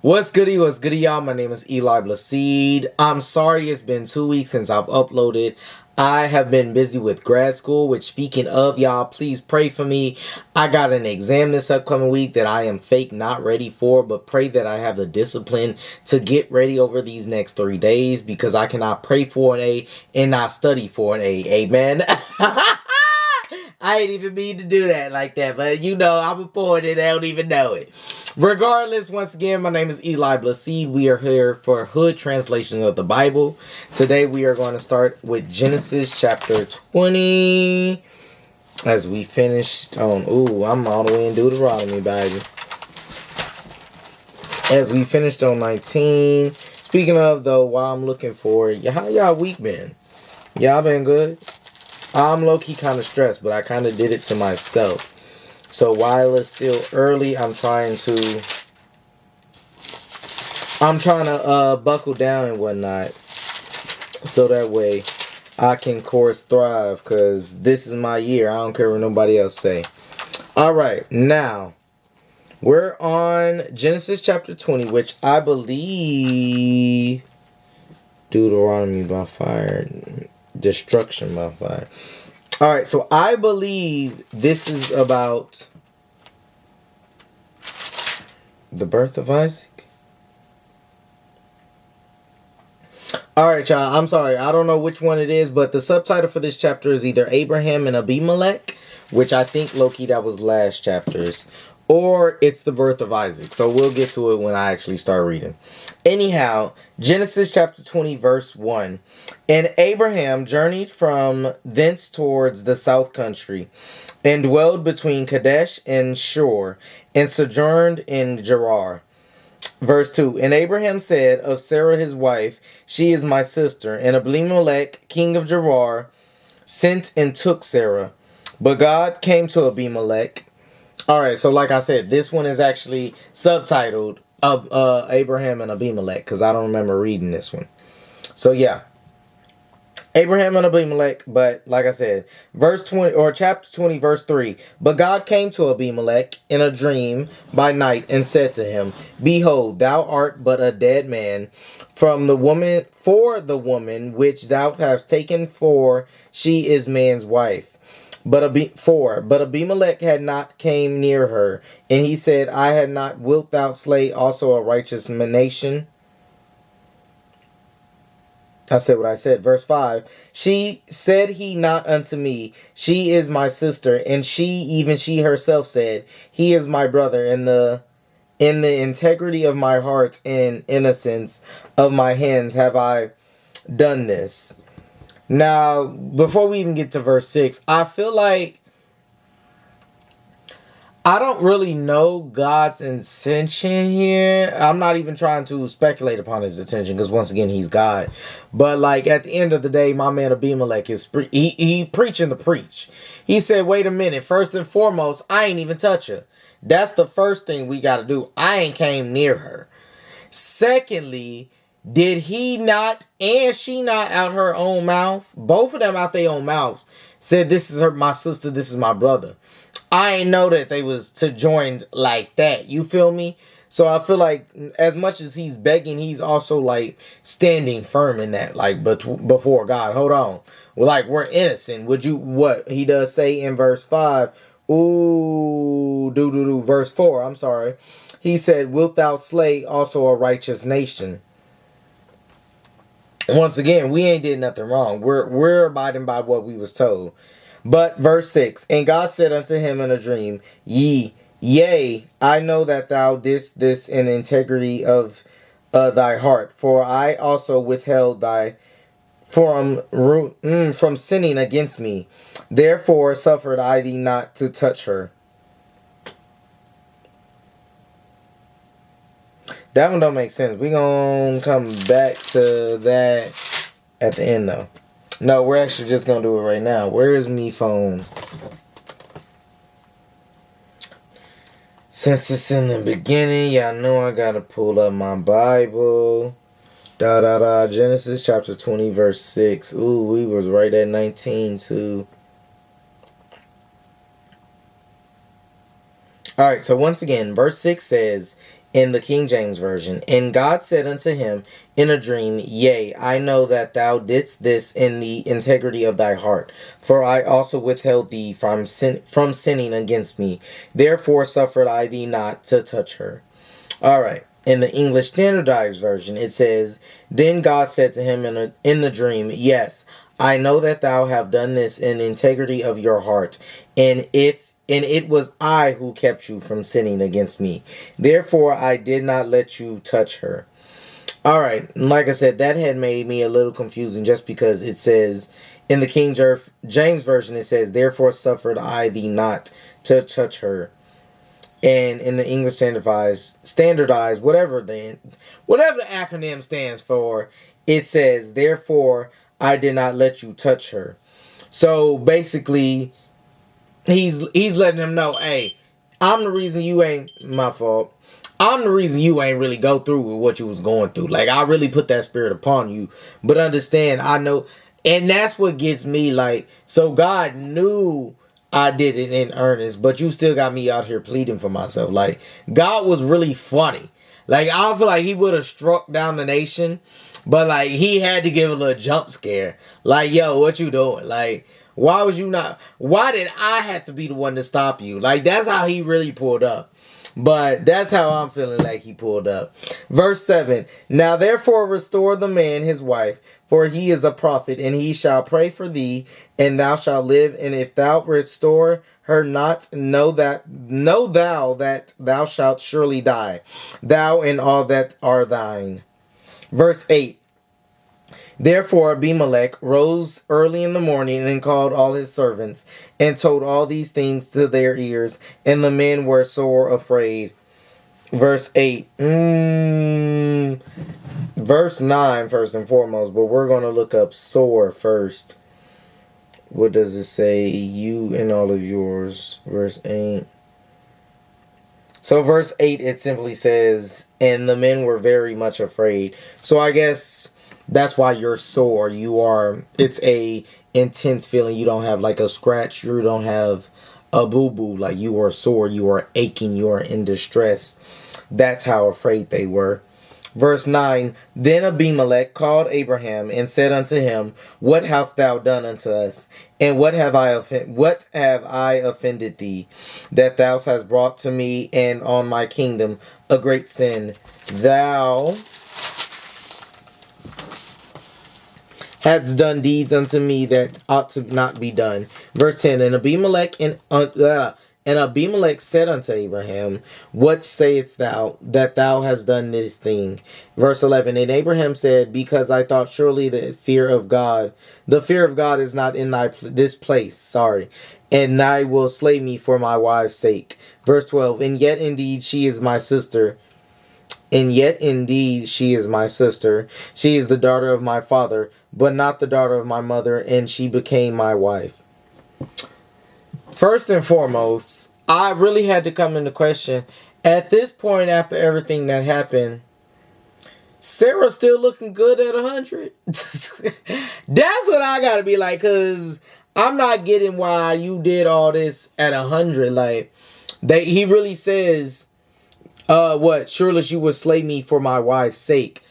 What's goody, y'all? My name is Eli Blacede. I'm sorry it's been 2 weeks since I've uploaded. I have been busy with grad school, which speaking of, y'all, please pray for me. I got an exam this upcoming week that I am fake not ready for, but pray that I have the discipline to get ready over these next 3 days because I cannot pray for an A and not study for an A. Amen. I ain't even mean to do that like that, but you know, I'm a poet and I don't even know it. Regardless, once again, my name is Eli Blacede. We are here for Hood Translation of the Bible. Today we are going to start with Genesis chapter 20. As we finished on, I'm all the way in Deuteronomy, baby. As we finished on 19. Speaking of, though, while I'm looking for it, how y'all week been? Y'all been good? I'm low-key kind of stressed, but I kind of did it to myself. So while it's still early, I'm trying to buckle down and whatnot. So that way I can course thrive, because this is my year. I don't care what nobody else say. Alright, now we're on Genesis chapter 20, which I believe Deuteronomy by fire, destruction by fire. Alright, so I believe this is about the birth of Isaac. Alright, y'all, I'm sorry. I don't know which one it is, but the subtitle for this chapter is either Abraham and Abimelech, which I think, low-key, that was last chapter's, or it's the birth of Isaac. So we'll get to it when I actually start reading. Anyhow, Genesis chapter 20, verse 1. And Abraham journeyed from thence towards the south country, and dwelled between Kadesh and Shur, and sojourned in Gerar. Verse 2. And Abraham said of Sarah his wife, she is my sister. And Abimelech, king of Gerar, sent and took Sarah. But God came to Abimelech. Alright, so like I said, this one is actually subtitled Abraham and Abimelech, because I don't remember reading this one. So yeah, Abraham and Abimelech, but like I said, verse 20 or chapter 20, verse 3. But God came to Abimelech in a dream by night and said to him, Behold, thou art but a dead man for the woman which thou hast taken, for she is man's wife. But Abimelech had not came near her, and he said, I had not, wilt thou slay also a righteous nation? I said what I said. Verse 5. She said he not unto me, she is my sister, and she herself said, he is my brother, in the integrity of my heart and innocence of my hands have I done this. Now, before we even get to verse 6, I feel like I don't really know God's intention here. I'm not even trying to speculate upon his intention, because once again, he's God. But like at the end of the day, my man Abimelech is he preaching the preach. He said, wait a minute, first and foremost, I ain't even touch her. That's the first thing we got to do. I ain't came near her. Secondly, did he not and she not out her own mouth? Both of them out their own mouths said, this is my sister, this is my brother. I ain't know that they was to join like that. You feel me? So I feel like as much as he's begging, he's also like standing firm in that, like, before God. Hold on. Well, like, we're innocent. Would you, what he does say in verse 5? Verse 4. I'm sorry. He said, wilt thou slay also a righteous nation? Once again, we ain't did nothing wrong. We're abiding by what we was told. But verse 6, and God said unto him in a dream, Yea, I know that thou didst this in integrity of thy heart, for I also withheld thy from sinning against me. Therefore suffered I thee not to touch her. That one don't make sense. We gonna come back to that at the end, though. No, we're actually just gonna do it right now. Where is me phone? Since it's in the beginning, y'all know I gotta pull up my Bible. Genesis chapter 20, verse 6. Ooh, we was right at 19, too. Alright, so once again, verse 6 says, in the King James Version. And God said unto him in a dream, Yea, I know that thou didst this in the integrity of thy heart, for I also withheld thee from sinning against me. Therefore suffered I thee not to touch her. Alright. In the English Standardized Version, it says, Then God said to him in the dream, Yes, I know that thou have done this in integrity of your heart, and it was I who kept you from sinning against me. Therefore I did not let you touch her. Alright, like I said, that had made me a little confusing just because it says, in the King James Version, it says, Therefore suffered I thee not to touch her. And in the English standardized, whatever the acronym stands for, it says, Therefore I did not let you touch her. So basically, he's letting him know, hey, I'm the reason you ain't my fault. I'm the reason you ain't really go through with what you was going through. Like, I really put that spirit upon you. But understand, I know, and that's what gets me, like, so God knew I did it in earnest, but you still got me out here pleading for myself. Like, God was really funny. Like, I feel like he would have struck down the nation, but, like, he had to give a little jump scare. Like, yo, what you doing? Like, why did I have to be the one to stop you? Like, that's how he really pulled up. But that's how I'm feeling like he pulled up. Verse 7. Now therefore restore the man his wife, for he is a prophet, and he shall pray for thee, and thou shalt live. And if thou restore her not, know thou that thou shalt surely die, thou and all that are thine. Verse 8. Therefore Abimelech rose early in the morning and called all his servants and told all these things to their ears, and the men were sore afraid. Verse 8. Verse 9 first and foremost, but we're going to look up sore first. What does it say? You and all of yours. Verse 8. So verse 8, it simply says, and the men were very much afraid. So I guess that's why you're sore. It's a intense feeling. You don't have like a scratch. You don't have a boo-boo. Like, you are sore. You are aching. You are in distress. That's how afraid they were. Verse 9, Then Abimelech called Abraham and said unto him, What hast thou done unto us? And what have I offended thee, that thou hast brought to me and on my kingdom a great sin? Thou hadst done deeds unto me that ought to not be done. Verse 10, And Abimelech said unto Abraham, What sayest thou that thou hast done this thing? Verse 11, And Abraham said, Because I thought surely the fear of God is not in this place, and thy will slay me for my wife's sake. Verse 12, And yet indeed she is my sister. She is the daughter of my father, but not the daughter of my mother, and she became my wife. First and foremost, I really had to come into question. At this point, after everything that happened, Sarah's still looking good at 100. That's what I gotta be like, because I'm not getting why you did all this at 100. Like, he really says, surely she would slay me for my wife's sake.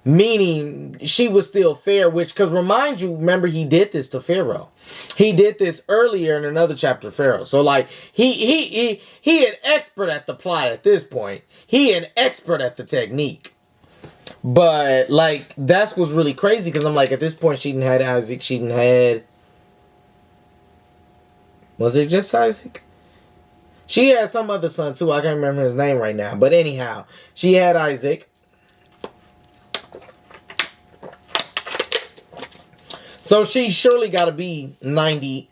Meaning she was still fair, because remember, he did this to Pharaoh. He did this earlier in another chapter of Pharaoh. So, like, he an expert at the plot at this point. He an expert at the technique. But, like, that's what's really crazy, because I'm like, at this point, she didn't have Isaac. She didn't had... Was it just Isaac? She had some other son, too. I can't remember his name right now. But anyhow, she had Isaac. So she surely got to be 90,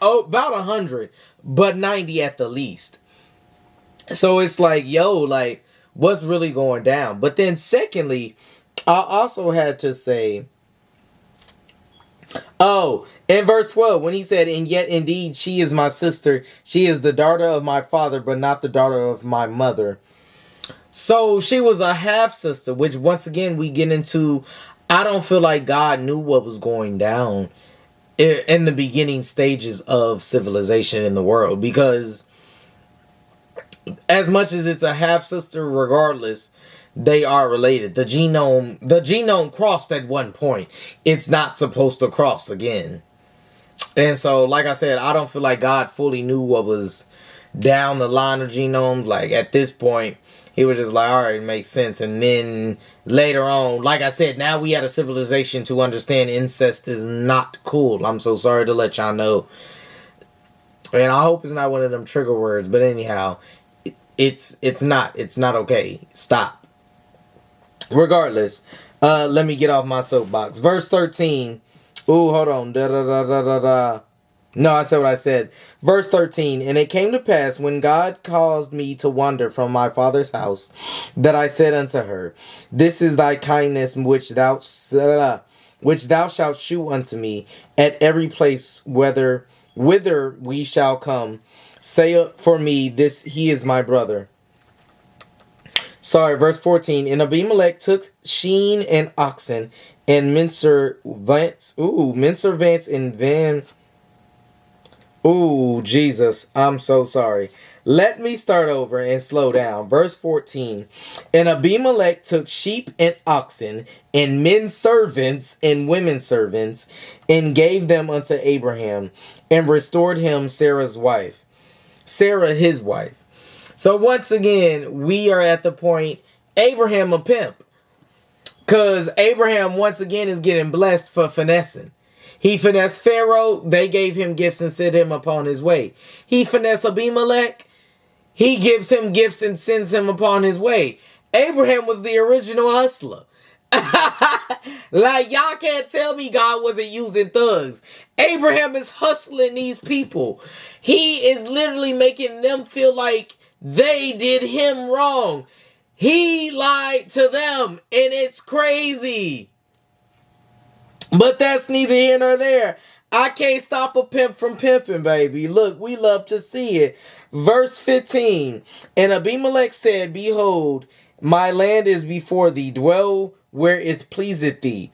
about 100, but 90 at the least. So it's like, yo, like, what's really going down? But then secondly, I also had to say, in verse 12, when he said, And yet indeed she is my sister, she is the daughter of my father, but not the daughter of my mother. So she was a half-sister, which once again we get into... I don't feel like God knew what was going down in the beginning stages of civilization in the world, because as much as it's a half sister, regardless, they are related. The genome crossed at one point. It's not supposed to cross again. And so, like I said, I don't feel like God fully knew what was down the line of genomes. Like, at this point, he was just like, all right, it makes sense. And then later on, like I said, now we had a civilization to understand incest is not cool. I'm so sorry to let y'all know. And I hope it's not one of them trigger words. But anyhow, it's not okay. Stop. Regardless, let me get off my soapbox. Verse 13. Ooh, hold on. No, I said what I said. Verse 13. And it came to pass, when God caused me to wander from my father's house, that I said unto her, This is thy kindness which thou shalt shew unto me at every place whither we shall come. Say for me, this he is my brother. Sorry, verse 14. And Abimelech took Sheen and oxen and mincer vance and van. Ooh, Jesus, I'm so sorry. Let me start over and slow down. Verse 14. And Abimelech took sheep and oxen and men servants and women servants and gave them unto Abraham and restored him Sarah his wife. So once again, we are at the point, Abraham a pimp. Because Abraham once again is getting blessed for finessing. He finessed Pharaoh. They gave him gifts and sent him upon his way. He finessed Abimelech. He gives him gifts and sends him upon his way. Abraham was the original hustler. Like, y'all can't tell me God wasn't using thugs. Abraham is hustling these people. He is literally making them feel like they did him wrong. He lied to them, and it's crazy. But that's neither here nor there. I can't stop a pimp from pimping, baby. Look, we love to see it. Verse 15. And Abimelech said, Behold, my land is before thee. Dwell where it pleaseth thee.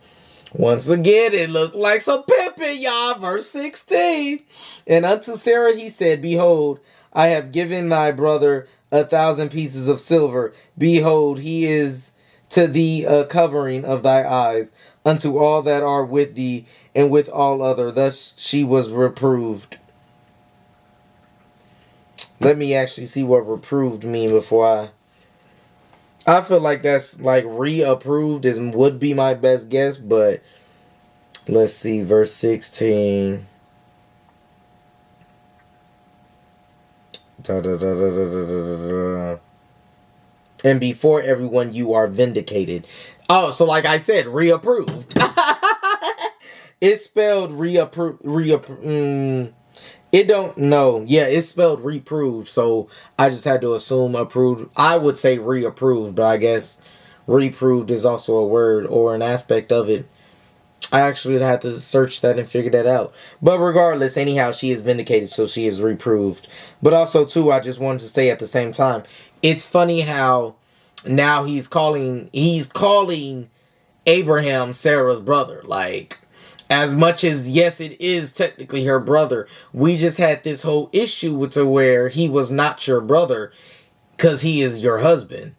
Once again, it looked like some pimping, y'all. Verse 16. And unto Sarah he said, Behold, I have given thy brother 1,000 pieces of silver. Behold, he is to thee a covering of thy eyes, unto all that are with thee, and with all other. Thus she was reproved. Let me actually see what reproved mean before I feel like that's like reapproved would be my best guess, but let's see, verse 16. And before everyone you are vindicated. Oh, so like I said, reapproved. It's spelled it don't know. Yeah, it's spelled reproved. So I just had to assume approved. I would say reapproved, but I guess reproved is also a word or an aspect of it. I actually had to search that and figure that out. But regardless, anyhow, she is vindicated, so she is reproved. But also, too, I just wanted to say at the same time, it's funny how now he's calling Abraham Sarah's brother. Like, as much as, yes, it is technically her brother, we just had this whole issue with to where he was not your brother because he is your husband.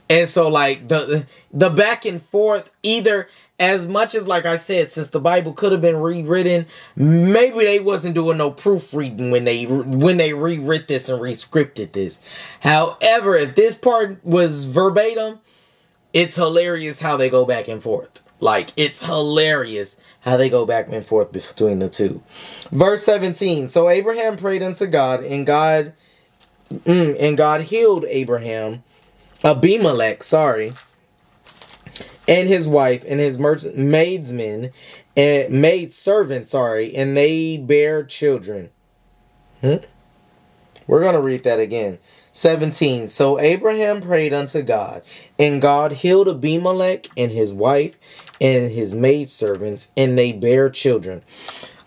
And so, like, the back and forth, either, as much as, like I said, since the Bible could have been rewritten, maybe they wasn't doing no proofreading when they rewrit this and rescripted this. However, if this part was verbatim, it's hilarious how they go back and forth. Like, it's hilarious how they go back and forth between the two. Verse 17. So Abraham prayed unto God, and God healed Abimelech, and his wife, and his maidservants, and they bare children. We're going to read that again. 17. So Abraham prayed unto God, and God healed Abimelech and his wife and his maidservants, and they bare children.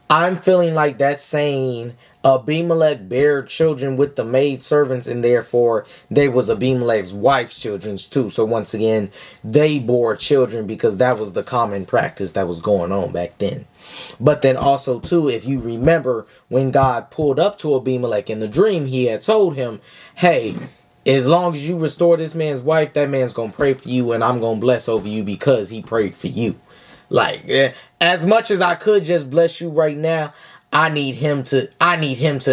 I'm feeling like that's saying Abimelech bare children with the maidservants, and therefore they was Abimelech's wife's children too. So once again, they bore children because that was the common practice that was going on back then. But then also too, if you remember, when God pulled up to Abimelech in the dream, he had told him, hey, as long as you restore this man's wife, that man's gonna pray for you, and I'm gonna bless over you because he prayed for you. Like, as much as I could just bless you right now, I need him to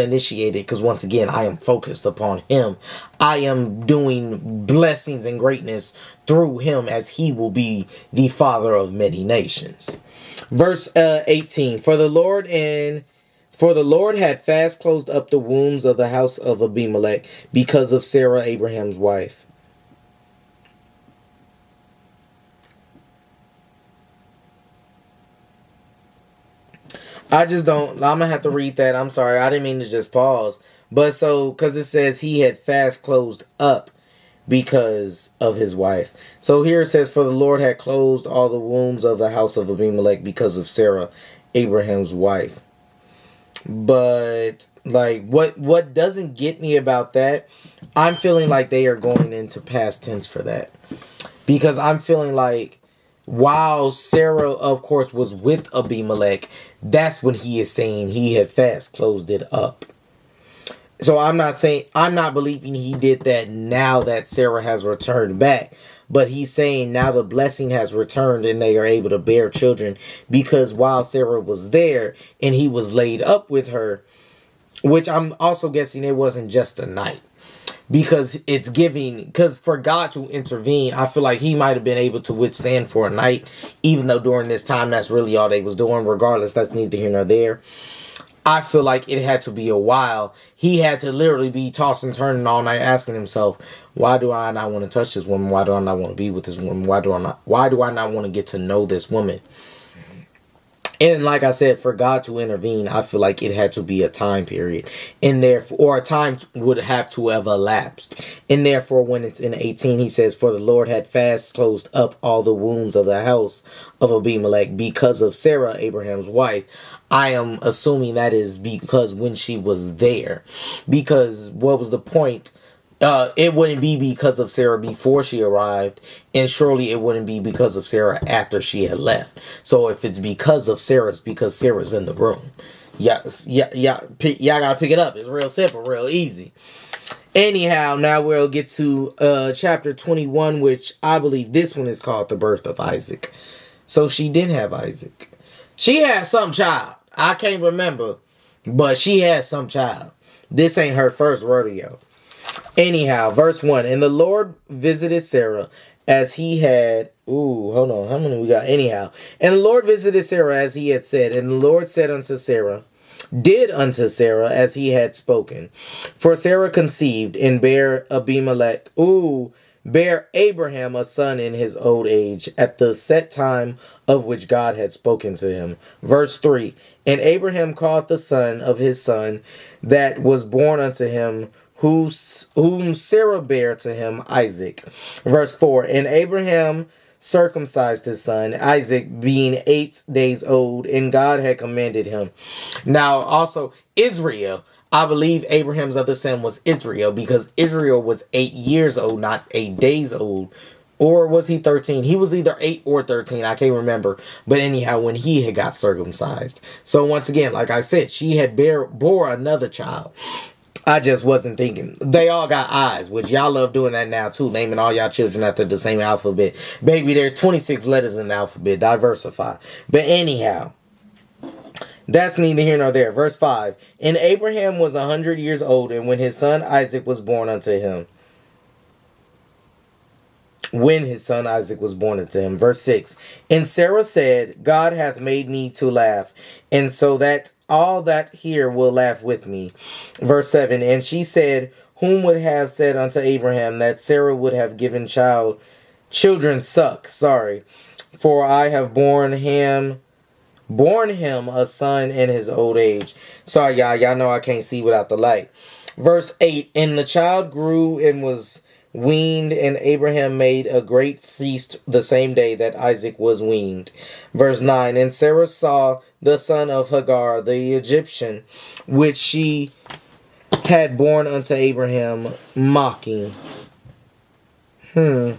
initiate it, because once again, I am focused upon him. I am doing blessings and greatness through him, as he will be the father of many nations. Verse 18. For the Lord had fast closed up the wombs of the house of Abimelech because of Sarah, Abraham's wife. I'm going to have to read that. I'm sorry. I didn't mean to just pause. But so, because it says he had fast closed up because of his wife. So here it says, for the Lord had closed all the wombs of the house of Abimelech because of Sarah, Abraham's wife. But like, what doesn't get me about that, I'm feeling like they are going into past tense for that. Because I'm feeling like, while Sarah, of course, was with Abimelech, that's when he is saying he had fast closed it up. So I'm not believing he did that now that Sarah has returned back. But he's saying now the blessing has returned and they are able to bear children. Because while Sarah was there and he was laid up with her, which I'm also guessing it wasn't just a night. Because for God to intervene, I feel like he might have been able to withstand for a night, even though during this time that's really all they was doing. Regardless, that's neither here nor there. I feel like it had to be a while. He had to literally be tossing, turning all night, asking himself, why do I not want to touch this woman? Why do I not want to be with this woman? Why do I not want to get to know this woman? And like I said, for God to intervene, I feel like it had to be a time period. And therefore, or a time would have to have elapsed. And therefore, when it's in 18, he says, for the Lord had fast closed up all the wombs of the house of Abimelech because of Sarah, Abraham's wife. I am assuming that is because when she was there. Because what was the point? It wouldn't be because of Sarah before she arrived, and surely it wouldn't be because of Sarah after she had left. So if it's because of Sarah, it's because Sarah's in the room. Y'all gotta pick it up. It's real simple, real easy. Anyhow, now we'll get to chapter 21, which I believe this one is called the birth of Isaac. So she did have Isaac. She had some child. I can't remember, but she had some child. This ain't her first rodeo. Anyhow, verse 1. And the Lord visited Sarah as he had... hold on. How many we got? Anyhow. And the Lord visited Sarah as he had said. And the Lord said unto Sarah... did unto Sarah as he had spoken. For Sarah conceived and bare Abimelech... bare Abraham a son in his old age at the set time of which God had spoken to him. Verse 3. And Abraham called the son of his son that was born unto him... whom Sarah bare to him, Isaac. Verse 4. And Abraham circumcised his son, Isaac, being 8 days old, and God had commanded him. Now, also, Israel. I believe Abraham's other son was Israel, because Israel was 8 years old, not 8 days old. Or was he 13? He was either 8 or 13. I can't remember. But anyhow, when he had got circumcised. So once again, like I said, she had bore another child. I just wasn't thinking. They all got eyes, which y'all love doing that now too, naming all y'all children after the same alphabet. Baby, there's 26 letters in the alphabet. Diversify. But anyhow, that's neither here nor there. Verse 5. And Abraham was 100 years old, and when his son Isaac was born unto him. When his son Isaac was born unto him. Verse 6. And Sarah said, God hath made me to laugh, and so that all that hear will laugh with me. Verse 7. And she said, whom would have said unto Abraham that Sarah would have given children suck? For I have borne him a son in his old age. Sorry, y'all know I can't see without the light. Verse 8. And the child grew and was weaned, and Abraham made a great feast the same day that Isaac was weaned. Verse 9. And Sarah saw the son of Hagar, the Egyptian, which she had born unto Abraham, mocking. I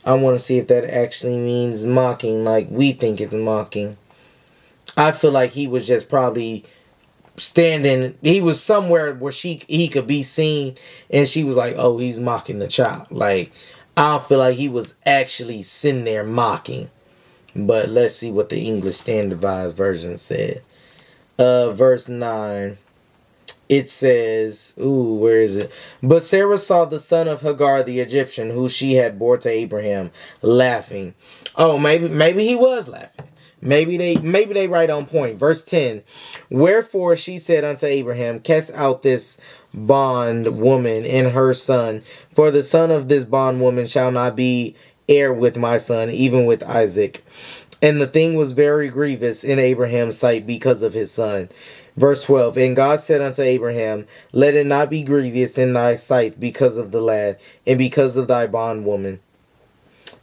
want to see if that actually means mocking like we think it's mocking. I feel like he was just probably standing. He was somewhere where he could be seen, and she was like, "Oh, he's mocking the child." Like, I don't feel like he was actually sitting there mocking. But let's see what the English Standardized Version said. Verse 9. It says, ooh, where is it? But Sarah saw the son of Hagar the Egyptian, who she had bore to Abraham, laughing. Oh, maybe he was laughing. Maybe they right on point. Verse 10. Wherefore she said unto Abraham, cast out this bondwoman and her son, for the son of this bondwoman shall not be heir with my son, even with Isaac. And the thing was very grievous in Abraham's sight because of his son. Verse 12, and God said unto Abraham, let it not be grievous in thy sight because of the lad, and because of thy bondwoman.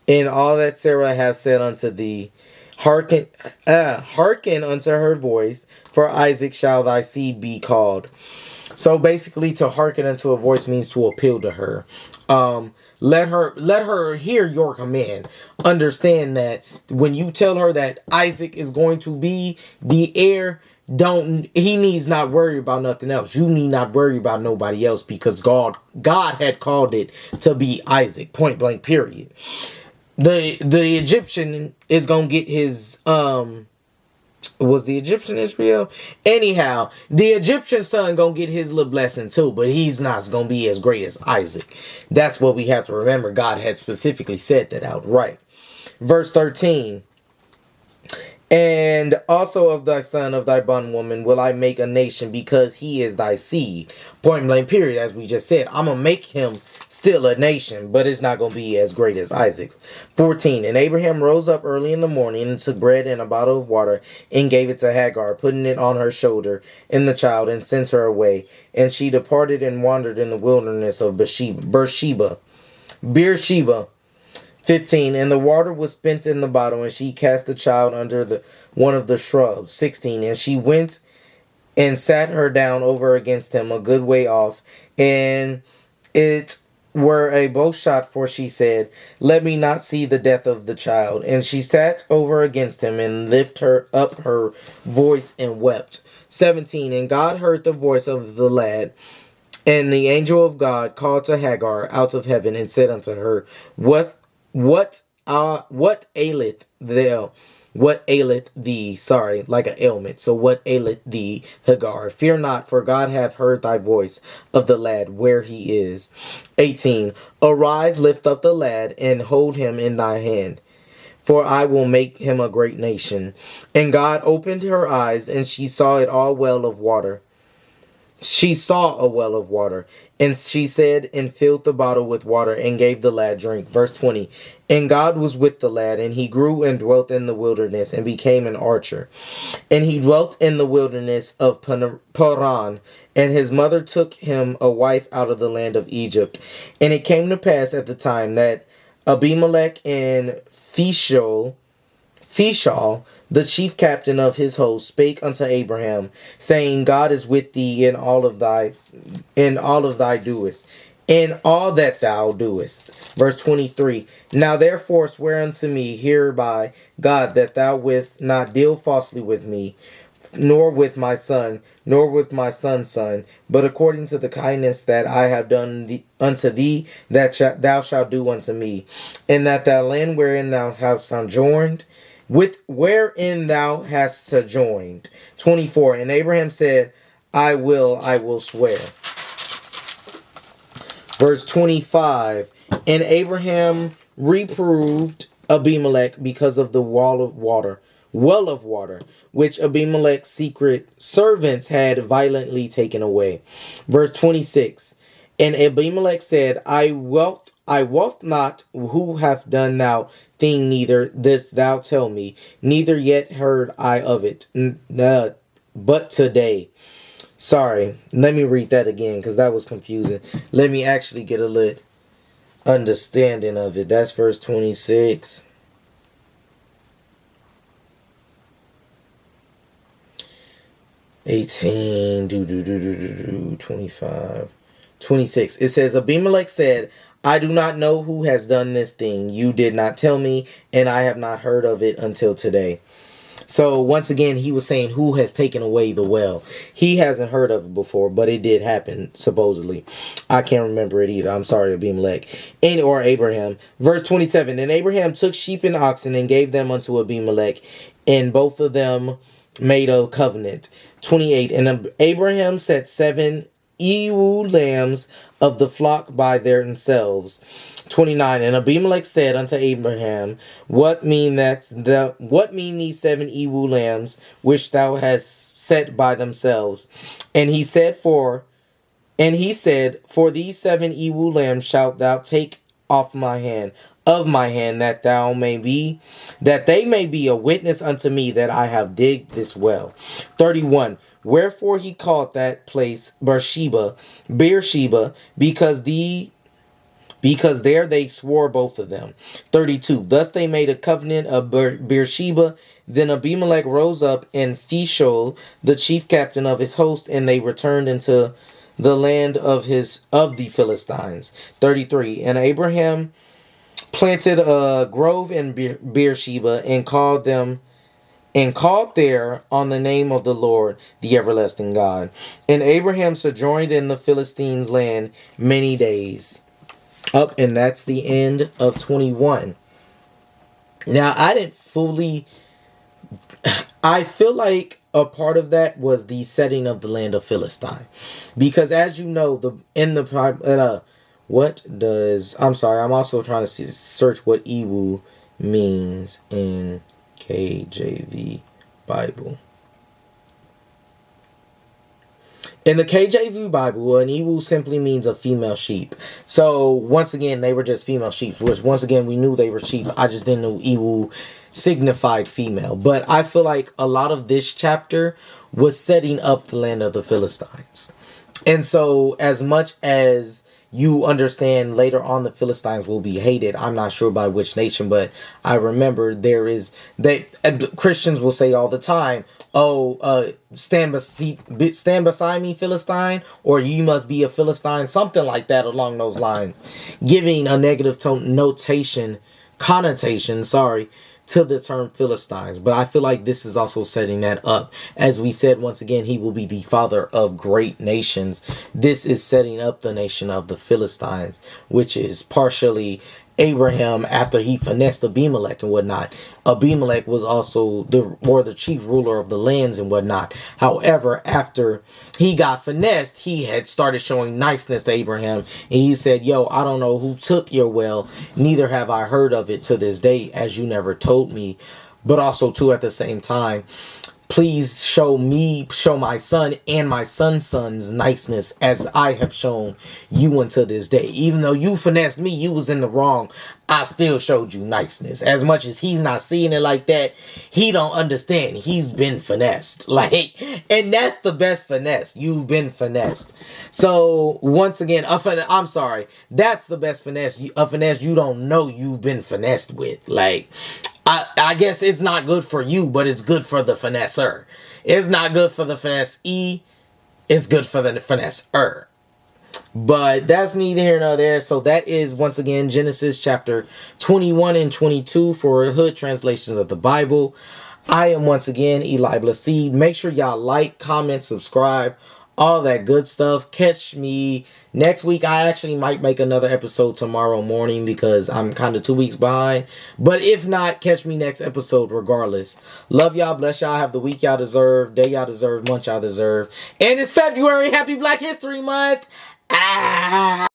And all that Sarah hath said unto thee, hearken unto her voice, for Isaac shall thy seed be called. So basically, to hearken unto a voice means to appeal to her. Let her hear your command. Understand that when you tell her that Isaac is going to be the heir, he needs not worry about nothing else. You need not worry about nobody else, because God had called it to be Isaac. Point blank, period. The Egyptian is gonna get his was the Egyptian Israel? Anyhow, the Egyptian son gonna get his little blessing too, but he's not gonna be as great as Isaac. That's what we have to remember. God had specifically said that outright. Verse 13. And also of thy son, of thy bondwoman, will I make a nation, because he is thy seed. Point blank, period. As we just said, I'm going to make him still a nation, but it's not going to be as great as Isaac's. 14. And Abraham rose up early in the morning and took bread and a bottle of water and gave it to Hagar, putting it on her shoulder and the child, and sent her away. And she departed and wandered in the wilderness of Beersheba. 15. And the water was spent in the bottle, and she cast the child under one of the shrubs. 16. And she went and sat her down over against him a good way off, and it were a bow shot, for she said, let me not see the death of the child. And she sat over against him, and lifted up her voice and wept. 17. And God heard the voice of the lad, and the angel of God called to Hagar out of heaven, and said unto her, What aileth thee? What aileth thee? Sorry, like an ailment. So what aileth thee, Hagar? Fear not, for God hath heard thy voice of the lad where he is. 18. Arise, lift up the lad, and hold him in thy hand, for I will make him a great nation. And God opened her eyes, and she saw it all well of water. She saw a well of water, and she said, and filled the bottle with water, and gave the lad drink. Verse 20. And God was with the lad, and he grew and dwelt in the wilderness, and became an archer. And he dwelt in the wilderness of Paran, and his mother took him a wife out of the land of Egypt. And it came to pass at the time that Abimelech and Phishol, the chief captain of his host, spake unto Abraham, saying, God is with thee in all that thou doest. Verse 23. Now therefore swear unto me hereby God, that thou wilt not deal falsely with me, nor with my son, nor with my son's son, but according to the kindness that I have done unto thee, that thou shalt do unto me, and that thy land wherein thou hast sojourned, 24. And Abraham said, I will swear. Verse 25. And Abraham reproved Abimelech because of the well of water, which Abimelech's secret servants had violently taken away. Verse 26. And Abimelech said, I wot not who hath done thou thing, neither this thou tell me, neither yet heard I of it, but today. Sorry, let me read that again, because that was confusing. Let me actually get a little understanding of it. That's verse 26. (18) 25, 26. It says, Abimelech said, I do not know who has done this thing. You did not tell me, and I have not heard of it until today. So once again, he was saying, who has taken away the well? He hasn't heard of it before, but it did happen, supposedly. I can't remember it either. I'm sorry, Abimelech. Or Abraham. Verse 27, and Abraham took sheep and oxen and gave them unto Abimelech, and both of them made a covenant. 28, and Abraham set 7 ewe lambs of the flock by themselves. 29, and Abimelech said unto Abraham, what mean these 7 ewe lambs which thou hast set by themselves? And he said, for these 7 ewe lambs shalt thou take off my hand, that they may be a witness unto me that I have digged this well. 31. Wherefore he called that place Beersheba, because there they swore both of them. 32. Thus they made a covenant of Beersheba. Then Abimelech rose up, and Phishol, the chief captain of his host, and they returned into the land of the Philistines. 33. And Abraham planted a grove in Beersheba, and called there on the name of the Lord, the everlasting God. And Abraham sojourned in the Philistines' land many days. And that's the end of 21. Now, I feel like a part of that was the setting of the land of Philistine. Because as you know, I'm also trying to search what Ewu means in KJV Bible. In the KJV Bible, an ewe simply means a female sheep. So, once again, they were just female sheep, which, once again, we knew they were sheep. I just didn't know ewe signified female. But I feel like a lot of this chapter was setting up the land of the Philistines. And so, as much as you understand later on the Philistines will be hated, I'm not sure by which nation, but I remember Christians will say all the time, stand beside me, Philistine, or you must be a Philistine, something like that along those lines, giving a negative connotation, to the term Philistines. But I feel like this is also setting that up. As we said, once again, he will be the father of great nations. This is setting up the nation of the Philistines, which is partially Abraham after he finessed Abimelech and whatnot. Abimelech was also the chief ruler of the lands and whatnot. However, after he got finessed, he had started showing niceness to Abraham, and he said, I don't know who took your well, neither have I heard of it to this day, as you never told me. But also, too, at the same time, please show my son and my son's son's niceness as I have shown you until this day. Even though you finessed me, you was in the wrong, I still showed you niceness. As much as he's not seeing it like that, he don't understand. He's been finessed. And that's the best finesse. You've been finessed. So, once again, that's the best finesse. A finesse you don't know you've been finessed with. I guess it's not good for you, but it's good for the finesser. It's not good for the finesse-e. It's good for the finesser. But that's neither here nor there. So that is, once again, Genesis chapter 21 and 22 for Hood translations of the Bible. I am, once again, Eli Blessed. Make sure y'all like, comment, subscribe, all that good stuff. Catch me next week. I actually might make another episode tomorrow morning because I'm kind of 2 weeks behind. But if not, catch me next episode regardless. Love y'all. Bless y'all. Have the week y'all deserve, day y'all deserve, month y'all deserve. And it's February. Happy Black History Month.